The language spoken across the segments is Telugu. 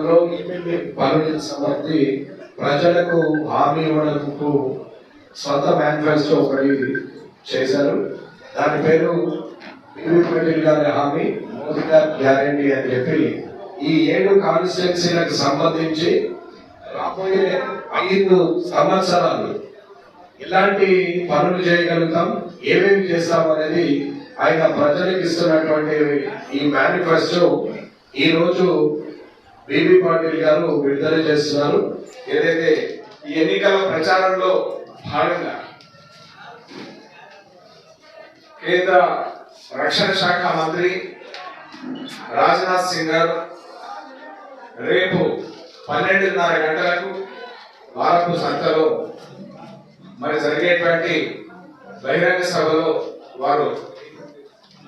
కాలంలో ఏమేమి పనులకు సంబంధించి ప్రజలకు హామీ ఇవ్వడానికి స్వంత మేనిఫెస్టో ఒకటి చేశారు. దాని పేరు పటేల్ గారి హామీ, మోదీ గారి గ్యారంటీ అని చెప్పి ఈ 7 కాన్స్టిట్యున్సీలకు సంబంధించి రాబోయే 5 సంవత్సరాలు ఇలాంటి పనులు చేయగలుగుతాం, ఏమేమి చేస్తాం అనేది ఆయన ప్రజలకు ఇస్తున్నటువంటి ఈ మేనిఫెస్టో ఈ రోజు బీబీ పాటిల్ గారు విడుదల చేస్తున్నారు. ఏదైతే ఈ ఎన్నికల ప్రచారంలో భాగంగా కేంద్ర రక్షణ శాఖ మంత్రి రాజ్నాథ్ సింగ్ గారు రేపు 12:30 గంటలకు వారపు సంతలో మరి జరిగేటువంటి బహిరంగ సభలో వారు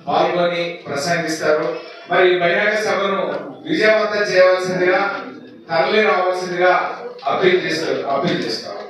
పాల్గొని ప్రసంగిస్తారు. మరి ఈ బహిరంగ సభను విజయవంతం చేయవలసిందిగా, తరలి రావాల్సిందిగా అప్పీల్ చేస్తారు.